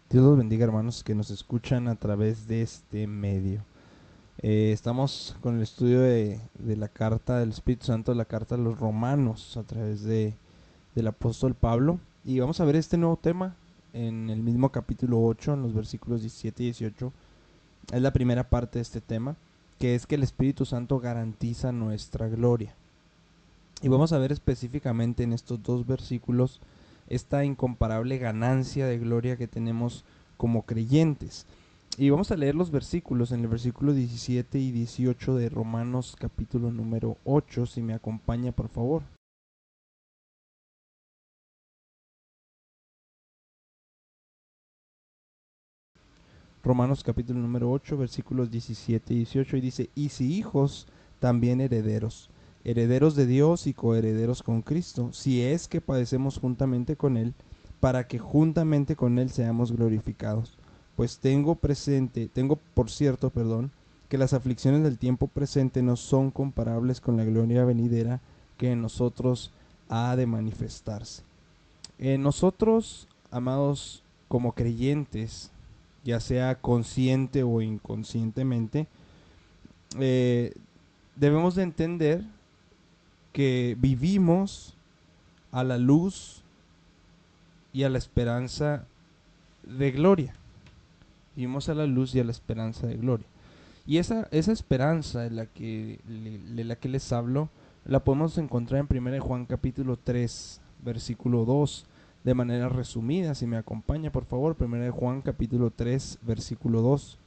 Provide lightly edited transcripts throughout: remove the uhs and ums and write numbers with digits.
Dios los bendiga, hermanos que nos escuchan a través de este medio. Estamos con el estudio de la carta del Espíritu Santo, la carta a los romanos a través del apóstol Pablo. Y vamos a ver este nuevo tema en el mismo capítulo 8, en los versículos 17 y 18. Es la primera parte de este tema, que es que el Espíritu Santo garantiza nuestra gloria. Y vamos a ver específicamente en estos dos versículos esta incomparable ganancia de gloria que tenemos como creyentes. Y vamos a leer los versículos en el versículo 17 y 18 de Romanos capítulo número 8, si me acompaña por favor. Romanos capítulo número 8, versículos 17 y 18, y dice: y si hijos, también herederos, herederos de Dios y coherederos con Cristo, si es que padecemos juntamente con Él, para que juntamente con Él seamos glorificados. Pues tengo por cierto, que las aflicciones del tiempo presente no son comparables con la gloria venidera que en nosotros ha de manifestarse. Nosotros, amados, como creyentes, ya sea consciente o inconscientemente, eh, debemos de entender que vivimos a la luz y a la esperanza de gloria. Vivimos a la luz y a la esperanza de gloria. Y esa esperanza de la que les hablo, la podemos encontrar en 1 Juan capítulo 3, versículo 2, de manera resumida. Si me acompaña, por favor, 1 Juan capítulo 3, versículo 2.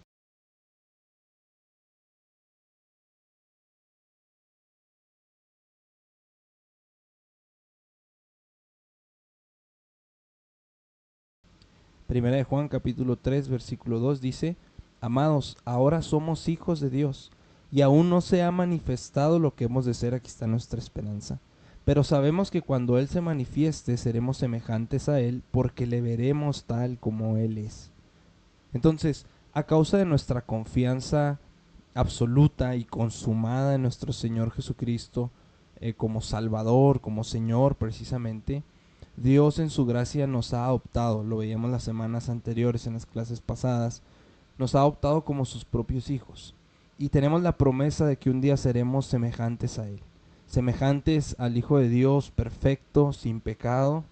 Primera de Juan capítulo 3 versículo 2 dice: amados, ahora somos hijos de Dios, y aún no se ha manifestado lo que hemos de ser. Aquí está nuestra esperanza. Pero sabemos que cuando Él se manifieste seremos semejantes a Él, porque le veremos tal como Él es. Entonces, a causa de nuestra confianza absoluta y consumada en nuestro Señor Jesucristo, como Salvador, como Señor precisamente, Dios en su gracia nos ha adoptado, lo veíamos las semanas anteriores en las clases pasadas, nos ha adoptado como sus propios hijos. Y tenemos la promesa de que un día seremos semejantes a Él, semejantes al Hijo de Dios perfecto, sin pecado,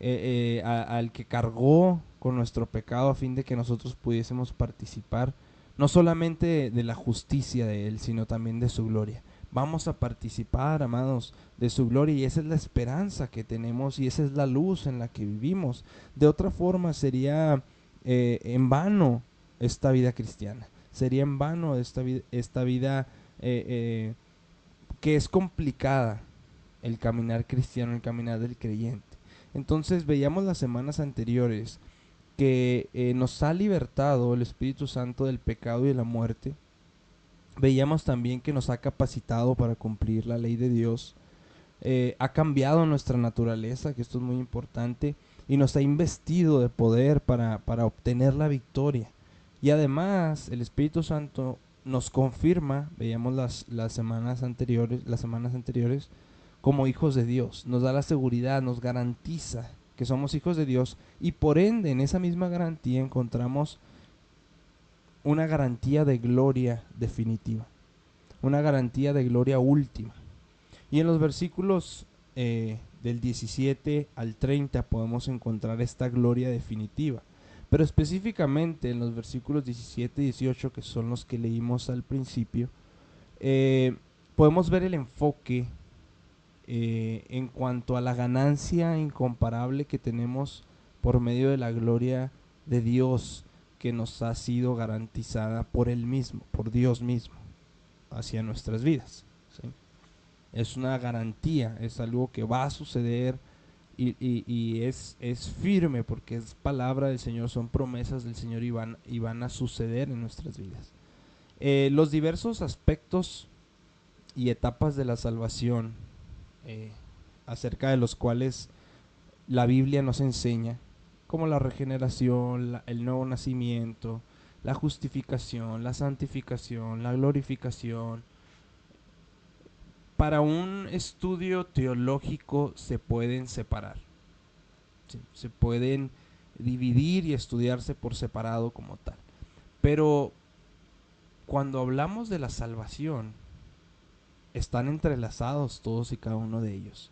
al que cargó con nuestro pecado a fin de que nosotros pudiésemos participar no solamente de la justicia de Él, sino también de su gloria. Vamos a participar, amados, de su gloria, y esa es la esperanza que tenemos y esa es la luz en la que vivimos. De otra forma sería en vano esta vida cristiana, sería en vano esta vida que es complicada, el caminar cristiano, el caminar del creyente. Entonces veíamos las semanas anteriores que nos ha libertado el Espíritu Santo del pecado y de la muerte. Veíamos también que nos ha capacitado para cumplir la ley de Dios. Ha cambiado nuestra naturaleza, que esto es muy importante, y nos ha investido de poder para obtener la victoria. Y además el Espíritu Santo nos confirma, veíamos las semanas anteriores, como hijos de Dios. Nos da la seguridad, nos garantiza que somos hijos de Dios, y por ende en esa misma garantía encontramos una garantía de gloria definitiva, una garantía de gloria última. Y en los versículos del 17 al 30 podemos encontrar esta gloria definitiva. Pero específicamente en los versículos 17 y 18, que son los que leímos al principio, podemos ver el enfoque en cuanto a la ganancia incomparable que tenemos por medio de la gloria de Dios que nos ha sido garantizada por Él mismo, por Dios mismo, hacia nuestras vidas. ¿Sí? Es una garantía, es algo que va a suceder y es firme porque es palabra del Señor, son promesas del Señor y van a suceder en nuestras vidas. Los diversos aspectos y etapas de la salvación, eh, acerca de los cuales la Biblia nos enseña, como la regeneración, el nuevo nacimiento, la justificación, la santificación, la glorificación. Para un estudio teológico se pueden separar, ¿sí? Se pueden dividir y estudiarse por separado como tal. Pero cuando hablamos de la salvación, están entrelazados todos y cada uno de ellos.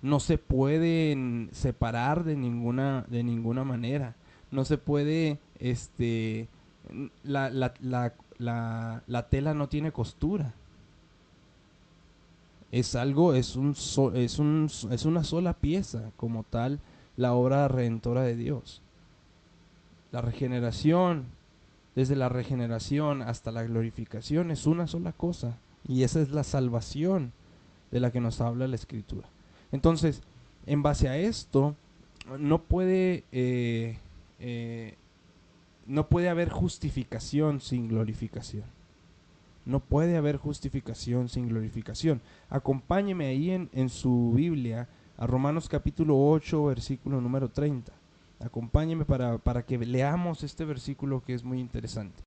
No se pueden separar de ninguna manera. No se puede, la tela no tiene costura. Es algo, es una sola pieza como tal, la obra redentora de Dios. La regeneración, desde la regeneración hasta la glorificación, es una sola cosa. Y esa es la salvación de la que nos habla la Escritura. Entonces, en base a esto, no puede, no puede haber justificación sin glorificación. No puede haber justificación sin glorificación. Acompáñeme ahí en su Biblia a Romanos capítulo 8, versículo número 30. Acompáñeme para que leamos este versículo que es muy interesante.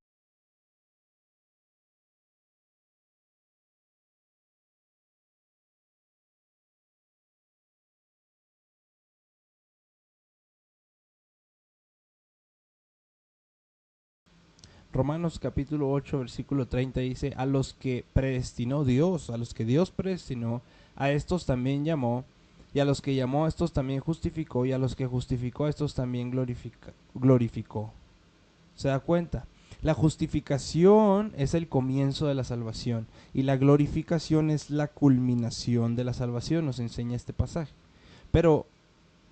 Romanos capítulo 8, versículo 30 dice, a los que predestinó Dios, a los que Dios predestinó, a estos también llamó, y a los que llamó a estos también justificó, y a los que justificó a estos también glorificó. ¿Se da cuenta? La justificación es el comienzo de la salvación, y la glorificación es la culminación de la salvación, nos enseña este pasaje. Pero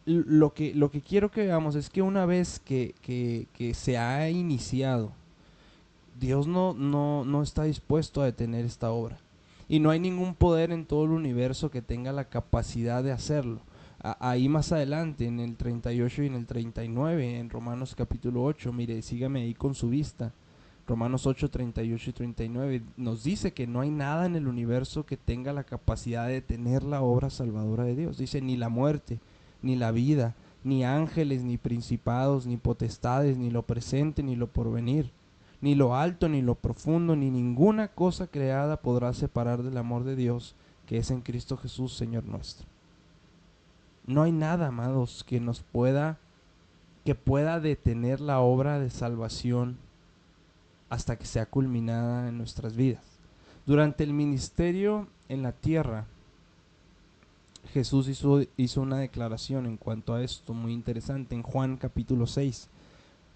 lo que quiero que veamos es que una vez que se ha iniciado, Dios no está dispuesto a detener esta obra. Y no hay ningún poder en todo el universo que tenga la capacidad de hacerlo. Ahí más adelante, en el 38 y en el 39, en Romanos capítulo 8, mire, sígame ahí con su vista. Romanos 8, 38 y 39 nos dice que no hay nada en el universo que tenga la capacidad de detener la obra salvadora de Dios. Dice, ni la muerte, ni la vida, ni ángeles, ni principados, ni potestades, ni lo presente, ni lo porvenir, ni lo alto, ni lo profundo, ni ninguna cosa creada podrá separar del amor de Dios que es en Cristo Jesús, Señor nuestro. No hay nada, amados, que pueda detener la obra de salvación hasta que sea culminada en nuestras vidas. Durante el ministerio en la tierra, Jesús hizo una declaración en cuanto a esto muy interesante en Juan capítulo 6.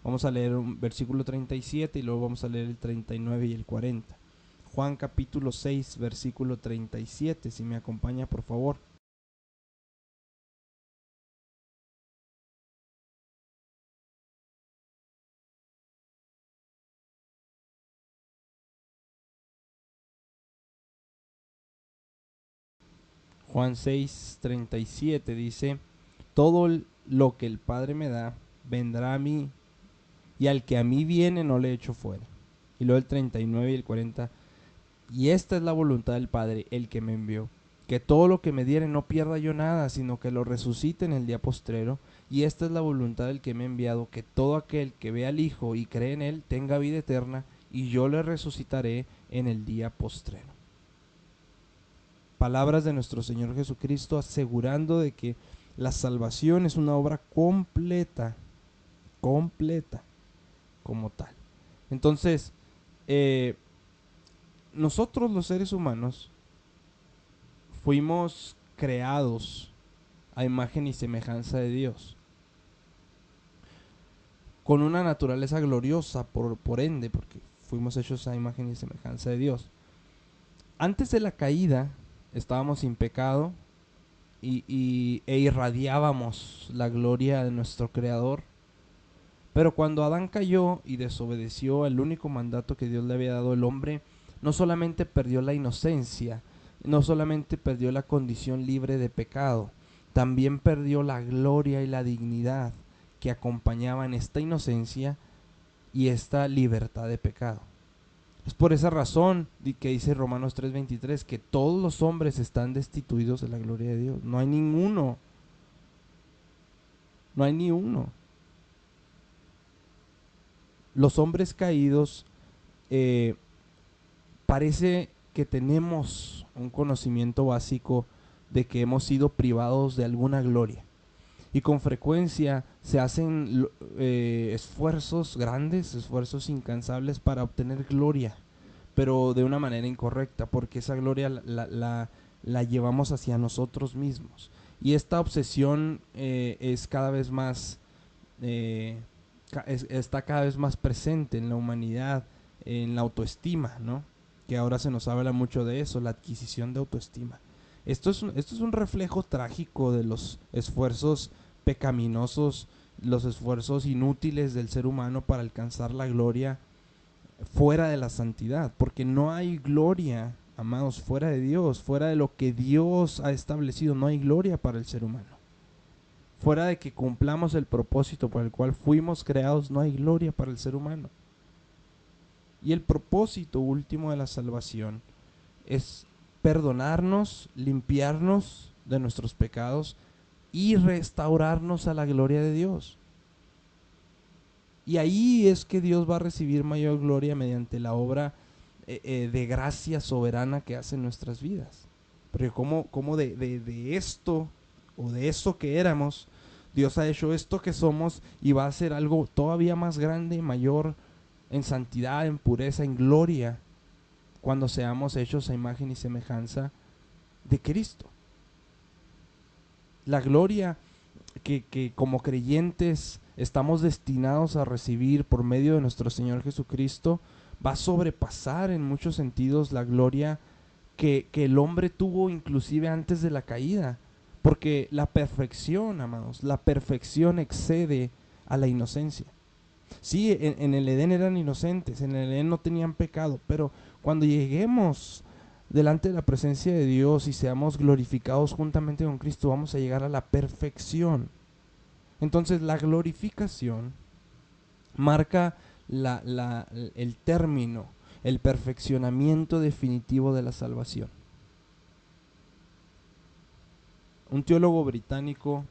Vamos a leer un versículo 37 y luego vamos a leer el 39 y el 40. Juan capítulo 6, versículo 37, si me acompaña por favor. Juan 6, 37 dice, todo lo que el Padre me da, vendrá a mí, y al que a mí viene no le echo fuera. Y luego el 39 y el 40, y esta es la voluntad del Padre, el que me envió, que todo lo que me diere no pierda yo nada, sino que lo resucite en el día postrero. Y esta es la voluntad del que me ha enviado, que todo aquel que ve al Hijo y cree en él tenga vida eterna, y yo le resucitaré en el día postrero. Palabras de nuestro Señor Jesucristo asegurando de que la salvación es una obra completa como tal. Entonces, nosotros los seres humanos fuimos creados a imagen y semejanza de Dios, con una naturaleza gloriosa por ende, porque fuimos hechos a imagen y semejanza de Dios. Antes de la caída estábamos sin pecado e irradiábamos la gloria de nuestro Creador. Pero cuando Adán cayó y desobedeció el único mandato que Dios le había dado al hombre, no solamente perdió la inocencia, no solamente perdió la condición libre de pecado, también perdió la gloria y la dignidad que acompañaban esta inocencia y esta libertad de pecado. Es por esa razón que dice Romanos 3:23 que todos los hombres están destituidos de la gloria de Dios. No hay ninguno. No hay ni uno. Los hombres caídos, parece que tenemos un conocimiento básico de que hemos sido privados de alguna gloria. Y con frecuencia se hacen esfuerzos grandes, esfuerzos incansables para obtener gloria, pero de una manera incorrecta, porque esa gloria la llevamos hacia nosotros mismos. Y esta obsesión es cada vez más, está cada vez más presente en la humanidad, en la autoestima, ¿no? Que ahora se nos habla mucho de eso, la adquisición de autoestima. Esto es un reflejo trágico de los esfuerzos pecaminosos, los esfuerzos inútiles del ser humano para alcanzar la gloria fuera de la santidad, porque no hay gloria, amados, fuera de Dios, fuera de lo que Dios ha establecido, no hay gloria para el ser humano. Fuera de que cumplamos el propósito por el cual fuimos creados, no hay gloria para el ser humano. Y el propósito último de la salvación es perdonarnos, limpiarnos de nuestros pecados y restaurarnos a la gloria de Dios. Y ahí es que Dios va a recibir mayor gloria mediante la obra de gracia soberana que hace en nuestras vidas. Porque como de esto o de eso que éramos, Dios ha hecho esto que somos y va a hacer algo todavía más grande, mayor en santidad, en pureza, en gloria, cuando seamos hechos a imagen y semejanza de Cristo. La gloria que como creyentes estamos destinados a recibir por medio de nuestro Señor Jesucristo va a sobrepasar en muchos sentidos la gloria que el hombre tuvo inclusive antes de la caída. Porque la perfección, amados, la perfección excede a la inocencia. Sí, en el Edén eran inocentes, en el Edén no tenían pecado, pero cuando lleguemos delante de la presencia de Dios y seamos glorificados juntamente con Cristo, vamos a llegar a la perfección. Entonces la glorificación marca el término, el perfeccionamiento definitivo de la salvación. Un teólogo británico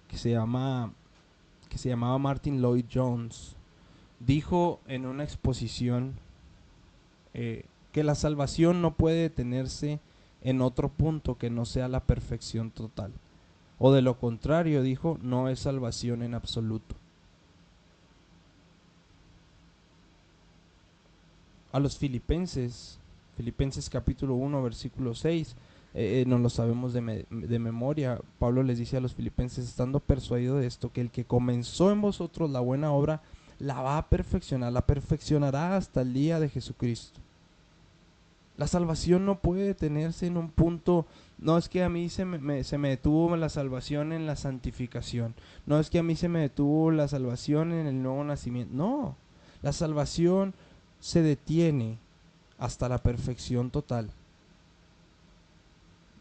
que se llamaba Martin Lloyd Jones dijo en una exposición que la salvación no puede detenerse en otro punto que no sea la perfección total. O de lo contrario, dijo, no es salvación en absoluto. A los Filipenses capítulo 1, versículo 6, nos lo sabemos de memoria. Pablo les dice a los filipenses, estando persuadido de esto, que el que comenzó en vosotros la buena obra, la va a perfeccionar, la perfeccionará hasta el día de Jesucristo. La salvación no puede detenerse en un punto. No es que a mí se me detuvo la salvación en la santificación. No es que a mí se me detuvo la salvación en el nuevo nacimiento. No, la salvación se detiene hasta la perfección total.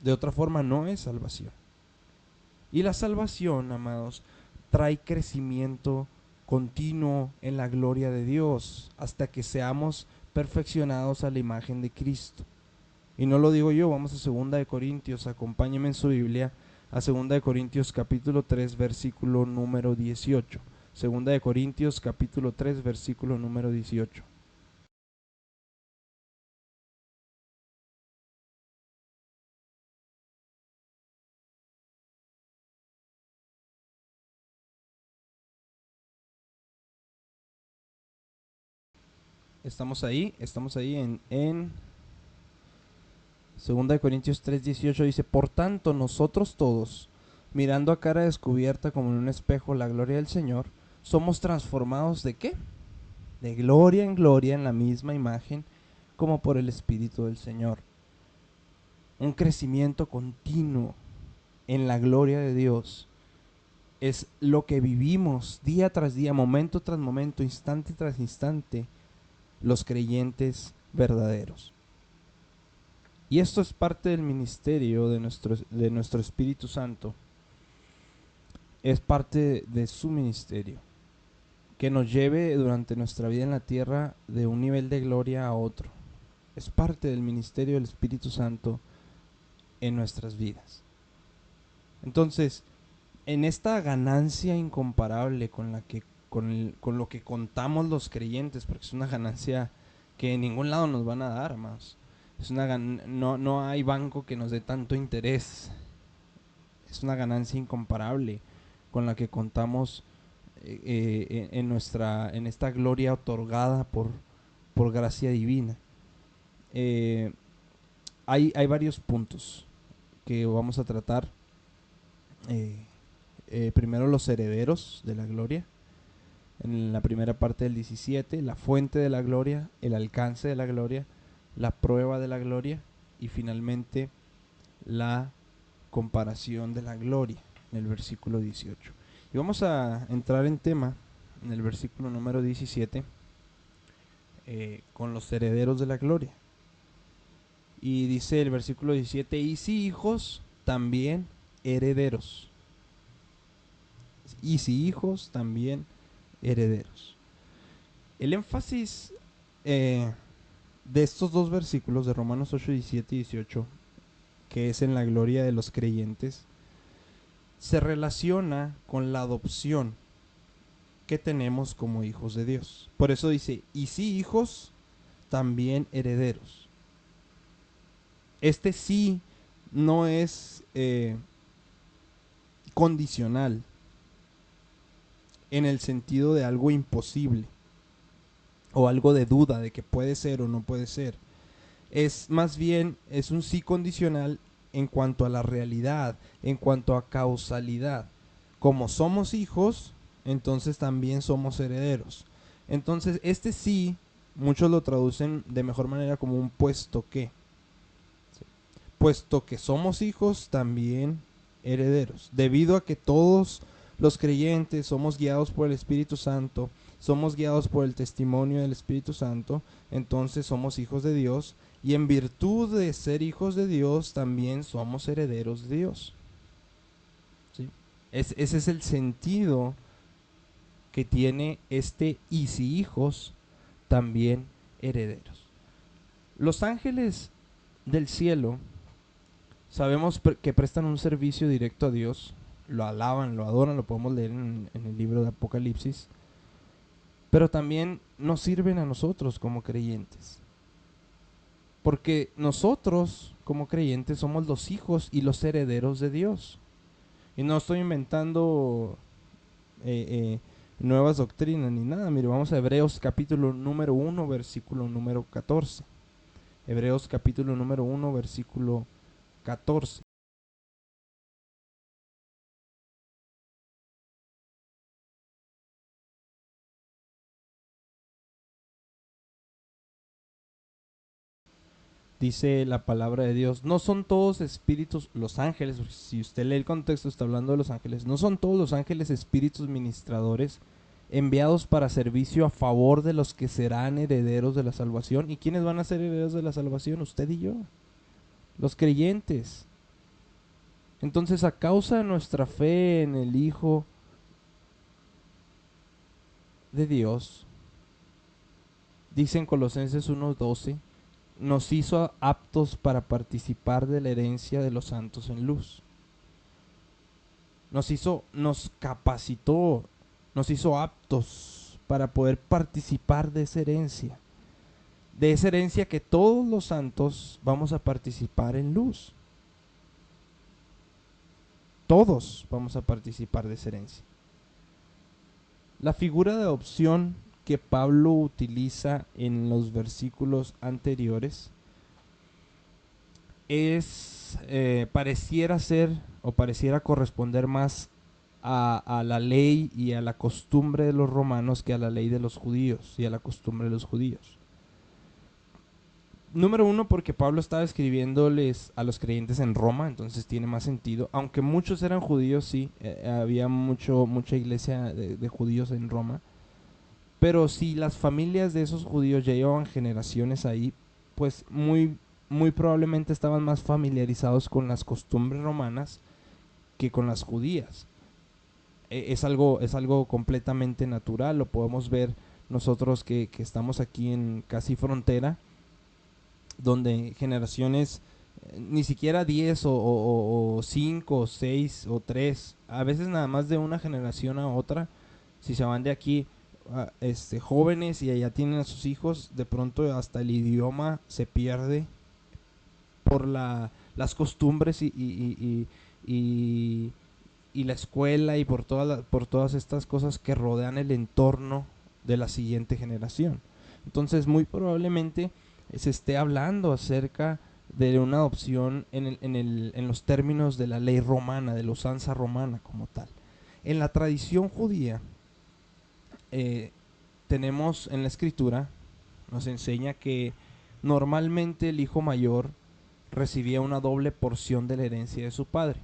De otra forma no es salvación. Y la salvación, amados, trae crecimiento continuo en la gloria de Dios hasta que seamos perfeccionados a la imagen de Cristo. Y no lo digo yo, vamos a 2 de Corintios, acompáñenme en su Biblia, a 2 de Corintios capítulo 3, versículo número 18. 2 de Corintios capítulo 3, versículo número 18. Estamos ahí en 2 de Corintios 3, 18 dice, por tanto nosotros todos, mirando a cara descubierta como en un espejo la gloria del Señor, somos transformados ¿de qué? De gloria en gloria en la misma imagen como por el Espíritu del Señor. Un crecimiento continuo en la gloria de Dios es lo que vivimos día tras día, momento tras momento, instante tras instante, los creyentes verdaderos. Y esto es parte del ministerio de nuestro Espíritu Santo. Es parte de su ministerio, que nos lleve durante nuestra vida en la tierra de un nivel de gloria a otro. Es parte del ministerio del Espíritu Santo en nuestras vidas. Entonces, en esta ganancia incomparable con lo que contamos los creyentes, porque es una ganancia que en ningún lado nos van a dar más. No hay banco que nos dé tanto interés. Es una ganancia incomparable. con la que contamos en esta gloria otorgada por gracia divina. Hay varios puntos que vamos a tratar. Primero, los herederos de la gloria. En la primera parte del 17, la fuente de la gloria, el alcance de la gloria, la prueba de la gloria y finalmente la comparación de la gloria en el versículo 18. Y vamos a entrar en tema en el versículo número 17 con los herederos de la gloria. Y dice el versículo 17, y si hijos, también herederos. Y si hijos, también herederos. El énfasis de estos dos versículos de Romanos 8, 17 y 18, que es en la gloria de los creyentes, se relaciona con la adopción que tenemos como hijos de Dios. Por eso dice, y si hijos, también herederos. Este sí no es condicional en el sentido de algo imposible o algo de duda de que puede ser o no puede ser. Es más bien, es un sí condicional en cuanto a la realidad, en cuanto a causalidad. Como somos hijos, entonces también somos herederos. Entonces, este sí, muchos lo traducen de mejor manera como un puesto que. ¿Sí? Puesto que somos hijos, también herederos. Debido a que todos los creyentes somos guiados por el Espíritu Santo, somos guiados por el testimonio del Espíritu Santo, entonces somos hijos de Dios. Y en virtud de ser hijos de Dios, también somos herederos de Dios. ¿Sí? Ese es el sentido que tiene este y si hijos, también herederos. Los ángeles del cielo, sabemos que prestan un servicio directo a Dios, lo alaban, lo adoran, lo podemos leer en el libro de Apocalipsis, pero también nos sirven a nosotros como creyentes. Porque nosotros, como creyentes, somos los hijos y los herederos de Dios. Y no estoy inventando nuevas doctrinas ni nada. Mire, vamos a Hebreos capítulo número 1, versículo número 14. Hebreos capítulo número 1, versículo 14. Dice la palabra de Dios, no son todos espíritus, los ángeles, si usted lee el contexto está hablando de los ángeles, no son todos los ángeles espíritus ministradores enviados para servicio a favor de los que serán herederos de la salvación. ¿Y quiénes van a ser herederos de la salvación? Usted y yo, los creyentes. Entonces, a causa de nuestra fe en el Hijo de Dios, dice en Colosenses 1:12, nos hizo aptos para participar de la herencia de los santos en luz. Nos capacitó, nos hizo aptos para poder participar de esa herencia que todos los santos vamos a participar en luz. Todos vamos a participar de esa herencia. La figura de adopción que Pablo utiliza en los versículos anteriores pareciera ser o pareciera corresponder más a la ley y a la costumbre de los romanos que a la ley de los judíos y a la costumbre de los judíos. Número uno, porque Pablo estaba escribiéndoles a los creyentes en Roma, entonces tiene más sentido. Aunque muchos eran judíos, sí, había mucha iglesia de judíos en Roma. Pero si las familias de esos judíos ya llevaban generaciones ahí, pues muy probablemente estaban más familiarizados con las costumbres romanas que con las judías. Es algo completamente natural, lo podemos ver nosotros que estamos aquí en casi frontera, donde generaciones, ni siquiera 10 o 5 o 6 o 3, a veces nada más de una generación a otra, si se van de aquí jóvenes y allá tienen a sus hijos, de pronto hasta el idioma se pierde por las costumbres y y la escuela y por todas estas cosas que rodean el entorno de la siguiente generación. Entonces, muy probablemente se esté hablando acerca de una adopción en los términos de la ley romana, de la usanza romana como tal. En la tradición judía, tenemos en la escritura, nos enseña que normalmente el hijo mayor recibía una doble porción de la herencia de su padre.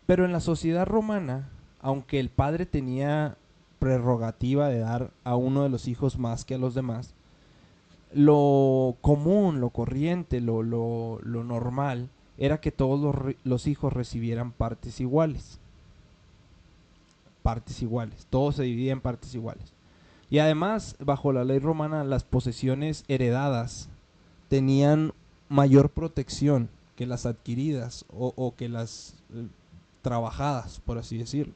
Pero en la sociedad romana, aunque el padre tenía prerrogativa de dar a uno de los hijos más que a los demás, lo común, lo corriente, lo normal, era que todos los hijos recibieran partes iguales. Partes iguales. Todo se dividía en partes iguales. Y además, bajo la ley romana, las posesiones heredadas tenían mayor protección que las adquiridas o que las trabajadas, por así decirlo.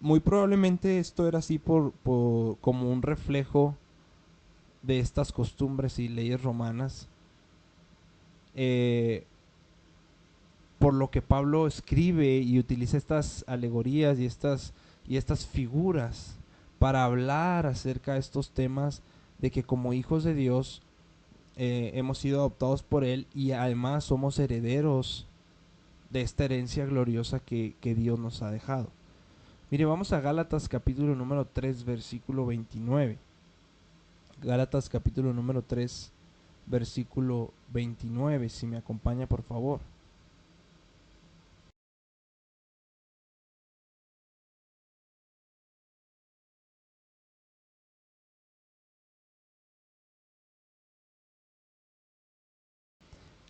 Muy probablemente esto era así como un reflejo de estas costumbres y leyes romanas, por lo que Pablo escribe y utiliza estas alegorías y estas figuras para hablar acerca de estos temas de que como hijos de Dios hemos sido adoptados por Él y además somos herederos de esta herencia gloriosa que Dios nos ha dejado. Mire, vamos a Gálatas capítulo número 3, versículo 29. Gálatas capítulo número 3, versículo 29, si me acompaña por favor.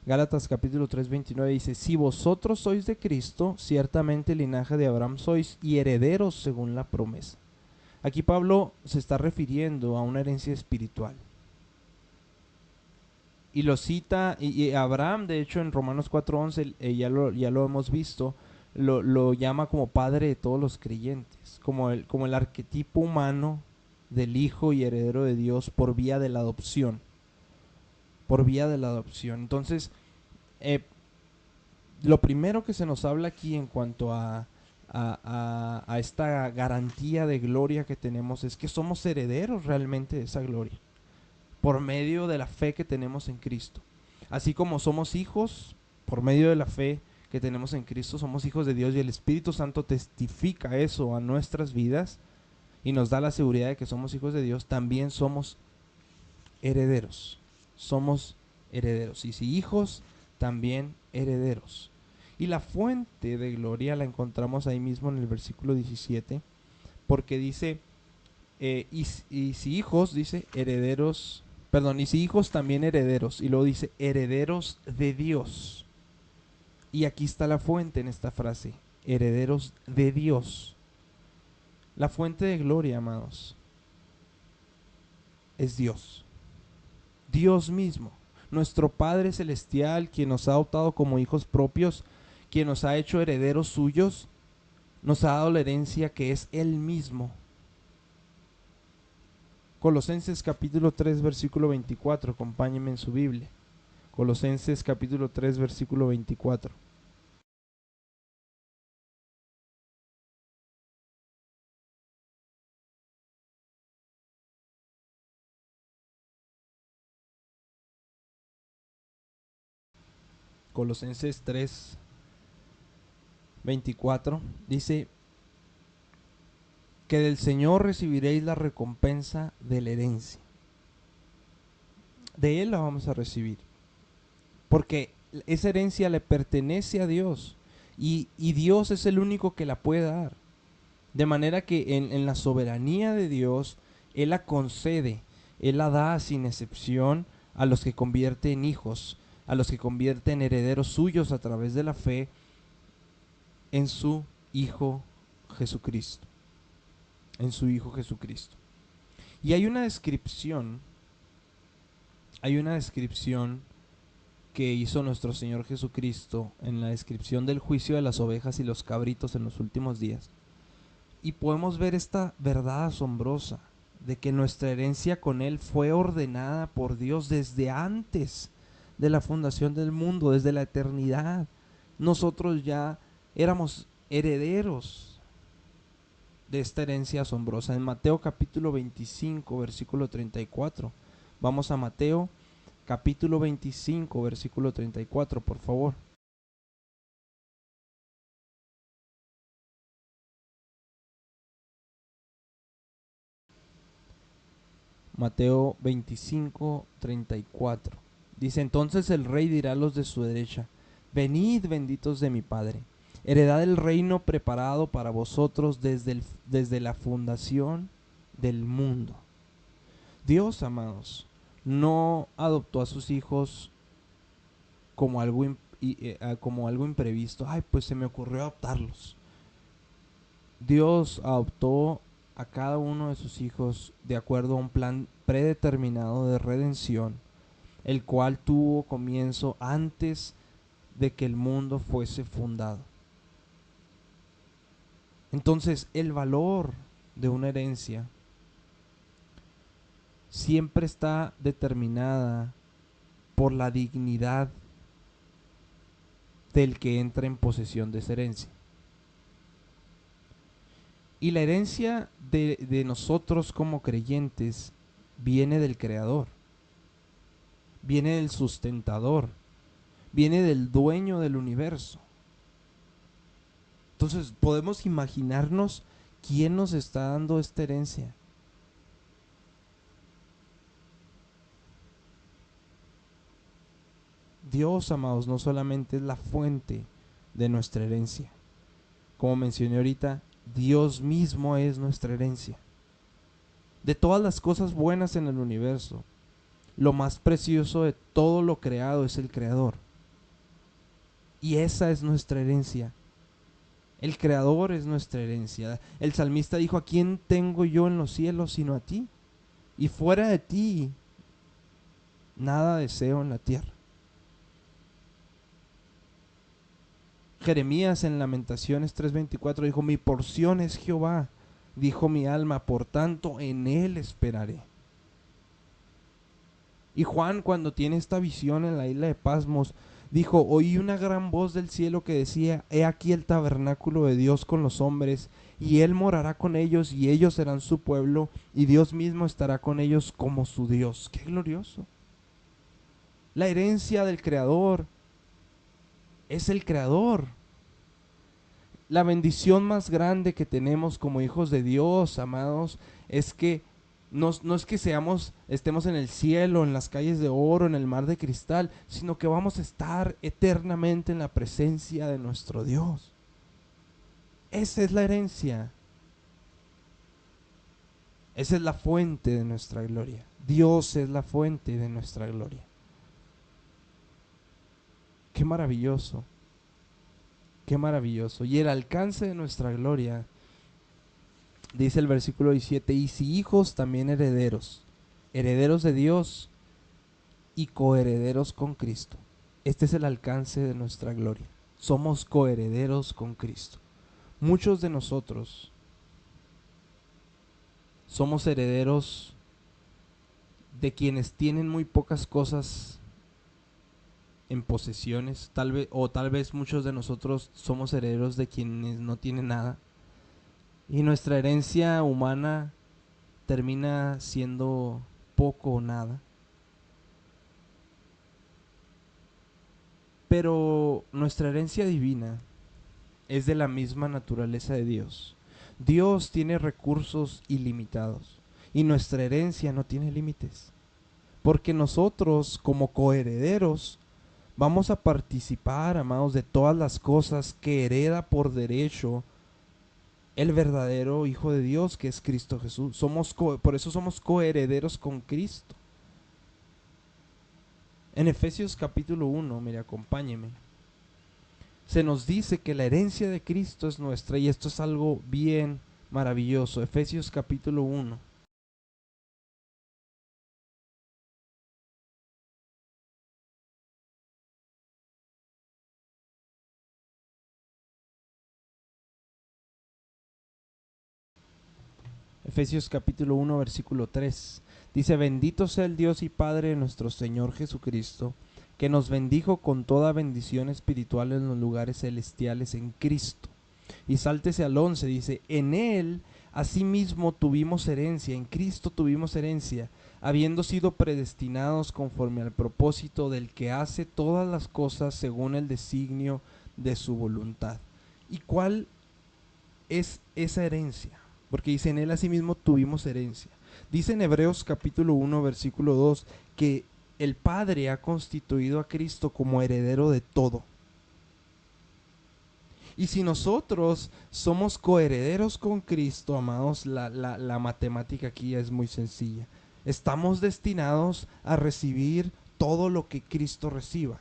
Gálatas capítulo 3, 29 dice: si vosotros sois de Cristo, ciertamente linaje de Abraham sois y herederos según la promesa. Aquí Pablo se está refiriendo a una herencia espiritual. Y lo cita, y Abraham, de hecho, en Romanos 4:11, ya lo hemos visto, lo llama como padre de todos los creyentes, como el arquetipo humano del hijo y heredero de Dios por vía de la adopción. Por vía de la adopción. Entonces, lo primero que se nos habla aquí en cuanto a esta garantía de gloria que tenemos es que somos herederos realmente de esa gloria por medio de la fe que tenemos en Cristo. Así como somos hijos, por medio de la fe que tenemos en Cristo, somos hijos de Dios y el Espíritu Santo testifica eso a nuestras vidas y nos da la seguridad de que somos hijos de Dios, también somos herederos. Somos herederos. Y si hijos, también herederos. Y la fuente de gloria la encontramos ahí mismo en el versículo 17, porque dice, y si hijos, dice, herederos, perdón, y si hijos también herederos, y luego dice, herederos de Dios. Y aquí está la fuente en esta frase, herederos de Dios. La fuente de gloria, amados, es Dios. Dios mismo, nuestro Padre Celestial, quien nos ha adoptado como hijos propios, quien nos ha hecho herederos suyos, nos ha dado la herencia que es Él mismo. Colosenses capítulo 3, versículo 24, acompáñenme en su Biblia. Colosenses capítulo 3, versículo 24. Colosenses 3, 24 dice que del Señor recibiréis la recompensa de la herencia. De Él la vamos a recibir, porque esa herencia le pertenece a Dios y Dios es el único que la puede dar. De manera que en la soberanía de Dios, Él la concede, Él la da sin excepción a los que convierte en hijos, a los que convierte en herederos suyos a través de la fe en su Hijo Jesucristo. En su Hijo Jesucristo. Y hay una descripción que hizo nuestro Señor Jesucristo en la descripción del juicio de las ovejas y los cabritos en los últimos días. Y podemos ver esta verdad asombrosa de que nuestra herencia con Él fue ordenada por Dios desde antes de la fundación del mundo, desde la eternidad. nosotros ya éramos herederos de esta herencia asombrosa. En Mateo capítulo 25, versículo 34. Vamos a Mateo capítulo 25, versículo 34, por favor. Mateo 25, 34. Dice: entonces el rey dirá a los de su derecha: venid, benditos de mi Padre, heredad el reino preparado para vosotros desde la fundación del mundo. Dios, amados, no adoptó a sus hijos como como algo imprevisto. Ay, pues se me ocurrió adoptarlos. Dios adoptó a cada uno de sus hijos de acuerdo a un plan predeterminado de redención, el cual tuvo comienzo antes de que el mundo fuese fundado. Entonces, el valor de una herencia siempre está determinada por la dignidad del que entra en posesión de esa herencia. Y la herencia de nosotros como creyentes viene del Creador, viene del sustentador, viene del dueño del universo. Entonces podemos imaginarnos quién nos está dando esta herencia. Dios, amados, no solamente es la fuente de nuestra herencia. Como mencioné ahorita, Dios mismo es nuestra herencia. De todas las cosas buenas en el universo, lo más precioso de todo lo creado es el Creador. Y esa es nuestra herencia. El Creador es nuestra herencia. El salmista dijo: ¿a quién tengo yo en los cielos sino a ti? Y fuera de ti, nada deseo en la tierra. Jeremías en Lamentaciones 3:24 dijo: mi porción es Jehová, dijo mi alma, por tanto en él esperaré. Y Juan, cuando tiene esta visión en la isla de Pasmos, dijo: oí una gran voz del cielo que decía: he aquí el tabernáculo de Dios con los hombres, y él morará con ellos, y ellos serán su pueblo, y Dios mismo estará con ellos como su Dios. ¡Qué glorioso! La herencia del Creador es el Creador. La bendición más grande que tenemos como hijos de Dios, amados, es que no es que estemos en el cielo, en las calles de oro, en el mar de cristal, sino que vamos a estar eternamente en la presencia de nuestro Dios. Esa es la herencia. Esa es la fuente de nuestra gloria. Dios es la fuente de nuestra gloria. Qué maravilloso. Qué maravilloso. Y el alcance de nuestra gloria, dice el versículo 17: y si hijos, también herederos, herederos de Dios y coherederos con Cristo. Este es el alcance de nuestra gloria. Somos coherederos con Cristo. Muchos de nosotros somos herederos de quienes tienen muy pocas cosas en posesiones, tal vez muchos de nosotros somos herederos de quienes no tienen nada. Y nuestra herencia humana termina siendo poco o nada. Pero nuestra herencia divina es de la misma naturaleza de Dios. Dios tiene recursos ilimitados y nuestra herencia no tiene límites. Porque nosotros, como coherederos, vamos a participar, amados, de todas las cosas que hereda por derecho el verdadero Hijo de Dios, que es Cristo Jesús. Por eso somos coherederos con Cristo. En Efesios capítulo 1, mire, acompáñeme. Se nos dice que la herencia de Cristo es nuestra, y esto es algo bien maravilloso. Efesios capítulo 1. Efesios capítulo 1, versículo 3. Dice: bendito sea el Dios y Padre de nuestro Señor Jesucristo, que nos bendijo con toda bendición espiritual en los lugares celestiales en Cristo. Y sáltese al 11, dice, en Él asimismo tuvimos herencia, en Cristo tuvimos herencia, habiendo sido predestinados conforme al propósito del que hace todas las cosas según el designio de su voluntad. ¿Y cuál es esa herencia? Porque dice, en Él asimismo tuvimos herencia. Dice en Hebreos capítulo 1, versículo 2, que el Padre ha constituido a Cristo como heredero de todo. Y si nosotros somos coherederos con Cristo, amados, la matemática aquí es muy sencilla. Estamos destinados a recibir todo lo que Cristo reciba.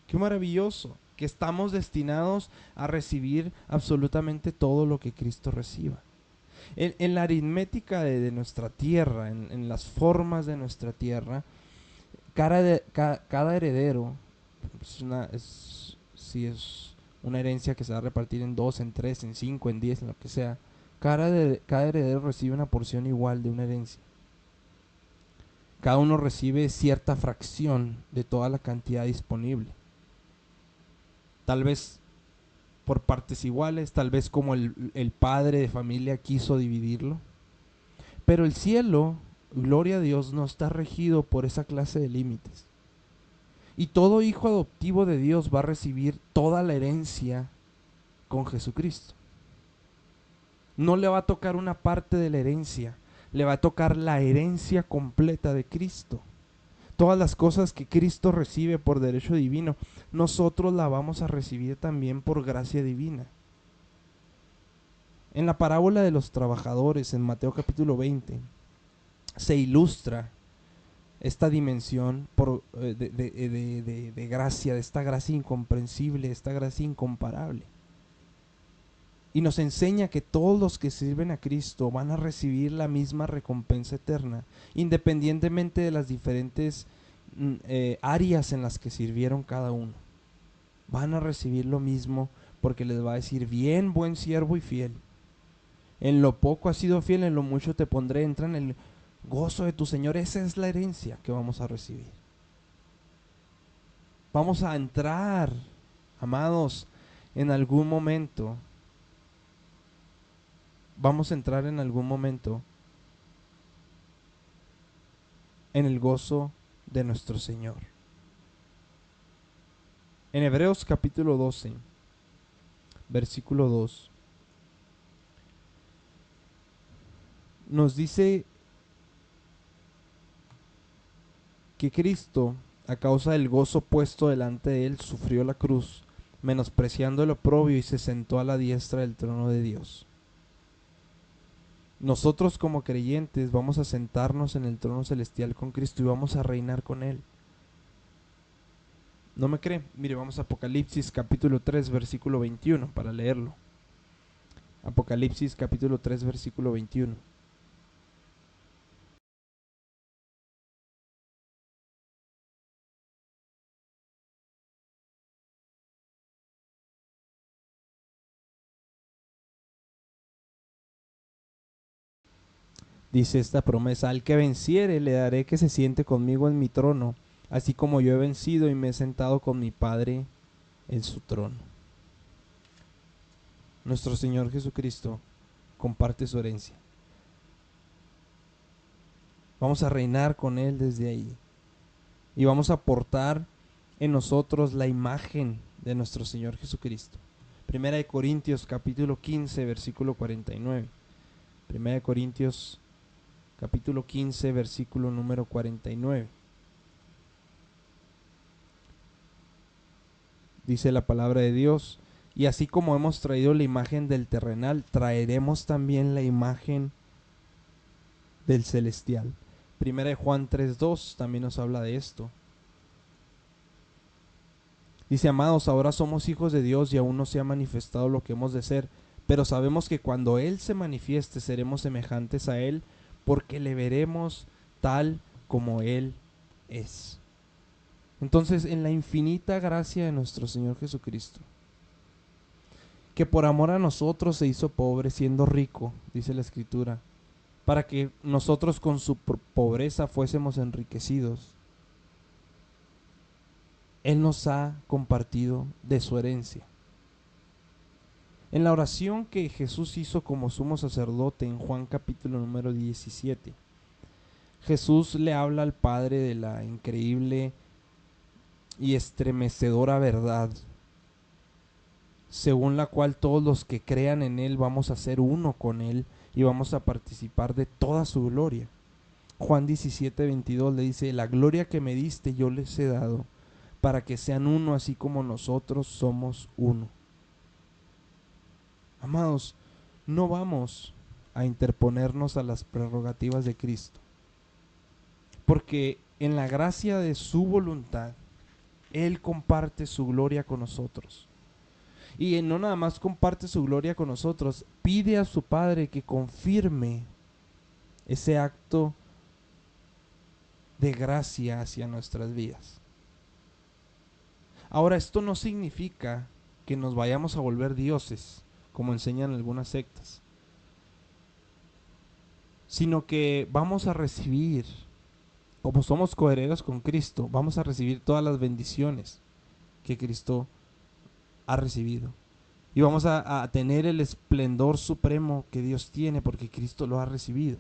Qué maravilloso, que estamos destinados a recibir absolutamente todo lo que Cristo reciba. En la aritmética de nuestra tierra, en las formas de nuestra tierra, cada heredero es una herencia que se va a repartir en 2, en 3, en 5, en 10, en lo que sea. Cada heredero recibe una porción igual de una herencia. Cada uno recibe cierta fracción de toda la cantidad disponible. Tal vez por partes iguales, tal vez como el padre de familia quiso dividirlo. Pero el cielo, gloria a Dios, no está regido por esa clase de límites. Y todo hijo adoptivo de Dios va a recibir toda la herencia con Jesucristo. No le va a tocar una parte de la herencia, le va a tocar la herencia completa de Cristo. Todas las cosas que Cristo recibe por derecho divino, nosotros la vamos a recibir también por gracia divina. En la parábola de los trabajadores, en Mateo capítulo 20, se ilustra esta dimensión de gracia, de esta gracia incomprensible, esta gracia incomparable. Y nos enseña que todos los que sirven a Cristo van a recibir la misma recompensa eterna, independientemente de las diferentes áreas en las que sirvieron cada uno. Van a recibir lo mismo porque les va a decir, bien, buen siervo y fiel. En lo poco has sido fiel, en lo mucho te pondré. Entra en el gozo de tu Señor. Esa es la herencia que vamos a recibir. Vamos a entrar, amados, en algún momento. Vamos a entrar en algún momento en el gozo de nuestro Señor. En Hebreos capítulo 12, versículo 2, nos dice que Cristo, a causa del gozo puesto delante de él, sufrió la cruz, menospreciando el oprobio, y se sentó a la diestra del trono de Dios. Nosotros como creyentes vamos a sentarnos en el trono celestial con Cristo y vamos a reinar con Él. ¿No me cree? Mire, vamos a Apocalipsis capítulo 3, versículo 21 para leerlo. Apocalipsis capítulo 3, versículo 21. Dice esta promesa, al que venciere le daré que se siente conmigo en mi trono, así como yo he vencido y me he sentado con mi Padre en su trono. Nuestro Señor Jesucristo comparte su herencia. Vamos a reinar con Él desde ahí. Y vamos a aportar en nosotros la imagen de nuestro Señor Jesucristo. Primera de Corintios capítulo 15, versículo 49. Primera de Corintios capítulo 15, versículo número 49. Dice la palabra de Dios, y así como hemos traído la imagen del terrenal, traeremos también la imagen del celestial. Primera de Juan 3:2 también nos habla de esto. Dice, amados, ahora somos hijos de Dios y aún no se ha manifestado lo que hemos de ser, pero sabemos que cuando Él se manifieste seremos semejantes a Él, porque le veremos tal como Él es. Entonces, en la infinita gracia de nuestro Señor Jesucristo, que por amor a nosotros se hizo pobre siendo rico, dice la Escritura, para que nosotros con su pobreza fuésemos enriquecidos. Él nos ha compartido de su herencia. En la oración que Jesús hizo como sumo sacerdote en Juan capítulo número 17, Jesús le habla al Padre de la increíble y estremecedora verdad, según la cual todos los que crean en Él vamos a ser uno con Él y vamos a participar de toda su gloria. Juan 17:22 le dice: la gloria que me diste yo les he dado, para que sean uno así como nosotros somos uno. Amados, no vamos a interponernos a las prerrogativas de Cristo, porque en la gracia de su voluntad, Él comparte su gloria con nosotros. Y no nada más comparte su gloria con nosotros, pide a su Padre que confirme ese acto de gracia hacia nuestras vidas. Ahora, esto no significa que nos vayamos a volver dioses, como enseñan algunas sectas, sino que vamos a recibir, como somos coherederos con Cristo, vamos a recibir todas las bendiciones que Cristo ha recibido. Y vamos a tener el esplendor supremo que Dios tiene porque Cristo lo ha recibido.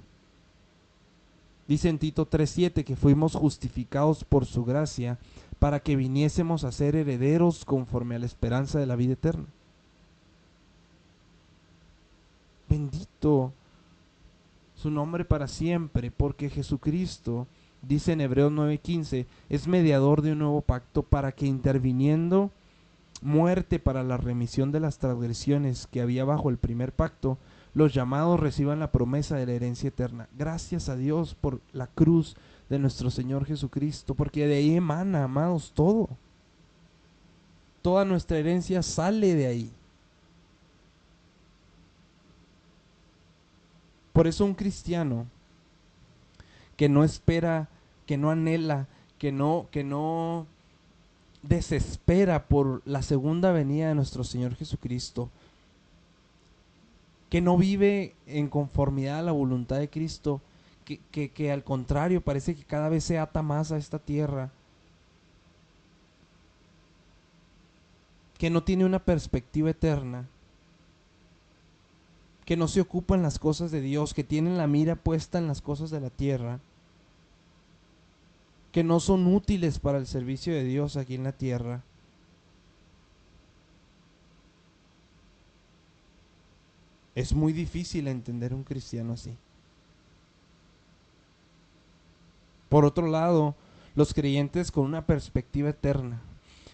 Dice en Tito 3:7 que fuimos justificados por su gracia para que viniésemos a ser herederos conforme a la esperanza de la vida eterna. Bendito su nombre para siempre, porque Jesucristo, dice en Hebreos 9:15, es mediador de un nuevo pacto para que, interviniendo muerte para la remisión de las transgresiones que había bajo el primer pacto, los llamados reciban la promesa de la herencia eterna. Gracias a Dios por la cruz de nuestro Señor Jesucristo, porque de ahí emana, amados, todo. Toda nuestra herencia sale de ahí. Por eso un cristiano que no espera, que no anhela, que no desespera por la segunda venida de nuestro Señor Jesucristo, que no vive en conformidad a la voluntad de Cristo, que al contrario parece que cada vez se ata más a esta tierra, que no tiene una perspectiva eterna, que no se ocupa en las cosas de Dios, que tienen la mira puesta en las cosas de la tierra, que no son útiles para el servicio de Dios aquí en la tierra. Es muy difícil entender un cristiano así. Por otro lado, los creyentes con una perspectiva eterna,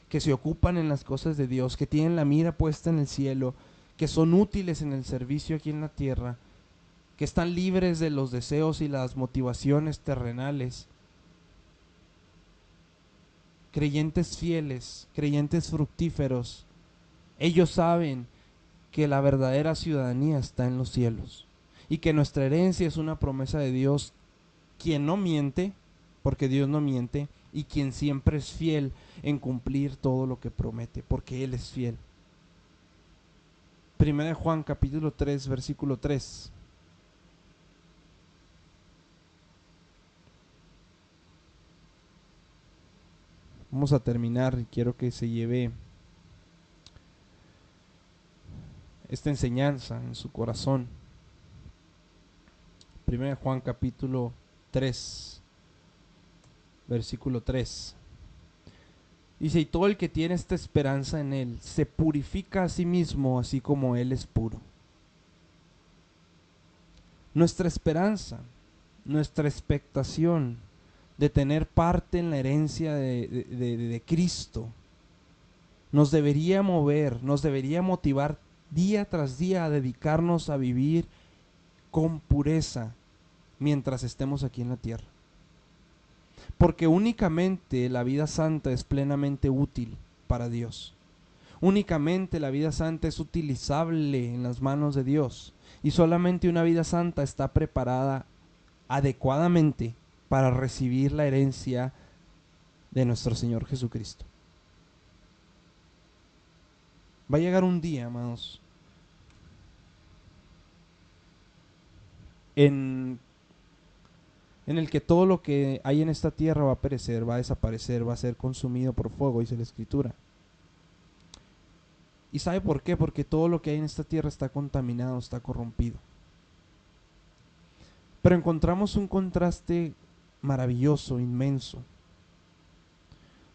que se ocupan en las cosas de Dios, que tienen la mira puesta en el cielo, que son útiles en el servicio aquí en la tierra, que están libres de los deseos y las motivaciones terrenales. Creyentes fieles, creyentes fructíferos, ellos saben que la verdadera ciudadanía está en los cielos y que nuestra herencia es una promesa de Dios, quien no miente, porque Dios no miente, y quien siempre es fiel en cumplir todo lo que promete, porque Él es fiel. Primera de Juan capítulo 3 versículo 3. Vamos a terminar y quiero que se lleve esta enseñanza en su corazón. Primera de Juan capítulo 3 versículo 3. Dice: y todo el que tiene esta esperanza en Él se purifica a sí mismo, así como Él es puro. Nuestra esperanza, nuestra expectación de tener parte en la herencia de Cristo nos debería mover, nos debería motivar día tras día a dedicarnos a vivir con pureza mientras estemos aquí en la tierra. Porque únicamente la vida santa es plenamente útil para Dios. Únicamente la vida santa es utilizable en las manos de Dios. Y solamente una vida santa está preparada adecuadamente para recibir la herencia de nuestro Señor Jesucristo. Va a llegar un día, amados, en en el que todo lo que hay en esta tierra va a perecer, va a desaparecer, va a ser consumido por fuego, dice la Escritura. ¿Y sabe por qué? Porque todo lo que hay en esta tierra está contaminado, está corrompido. Pero encontramos un contraste maravilloso, inmenso,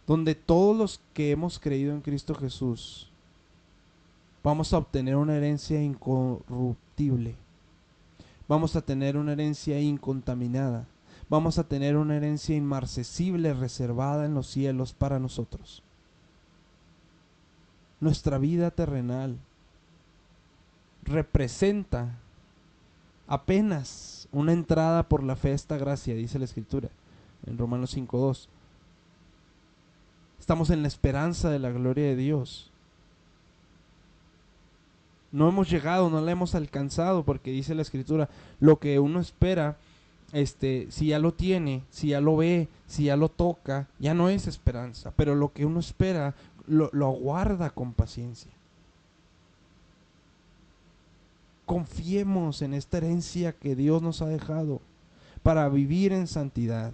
donde todos los que hemos creído en Cristo Jesús vamos a obtener una herencia incorruptible, vamos a tener una herencia incontaminada, vamos a tener una herencia inmarcesible reservada en los cielos para nosotros. Nuestra vida terrenal representa apenas una entrada por la fe a esta gracia, dice la Escritura en Romanos 5:2. Estamos en la esperanza de la gloria de Dios. No hemos llegado, no la hemos alcanzado, porque dice la Escritura, lo que uno espera, si ya lo tiene, si ya lo ve, si ya lo toca, ya no es esperanza, pero lo que uno espera lo aguarda con paciencia. Confiemos en esta herencia que Dios nos ha dejado para vivir en santidad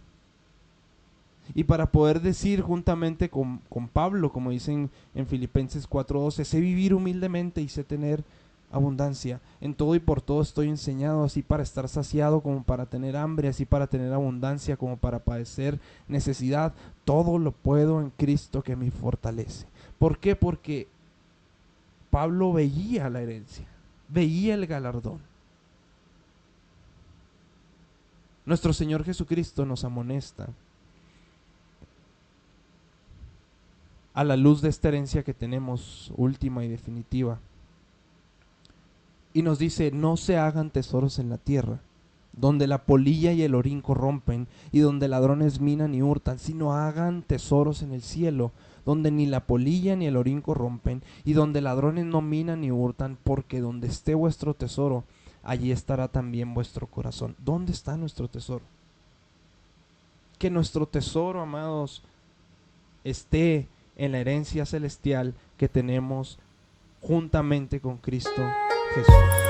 y para poder decir juntamente con Pablo, como dicen en Filipenses 4:12, sé vivir humildemente y sé tener abundancia. En todo y por todo estoy enseñado, así para estar saciado como para tener hambre, así para tener abundancia como para padecer necesidad. Todo lo puedo en Cristo que me fortalece. ¿Por qué? Porque Pablo veía la herencia, veía el galardón. Nuestro Señor Jesucristo nos amonesta a la luz de esta herencia que tenemos, última y definitiva. Y nos dice, no se hagan tesoros en la tierra, donde la polilla y el orín corrompen, y donde ladrones minan y hurtan, sino hagan tesoros en el cielo, donde ni la polilla ni el orín corrompen, y donde ladrones no minan ni hurtan, porque donde esté vuestro tesoro, allí estará también vuestro corazón. ¿Dónde está nuestro tesoro? Que nuestro tesoro, amados, esté en la herencia celestial que tenemos juntamente con Cristo Jesús.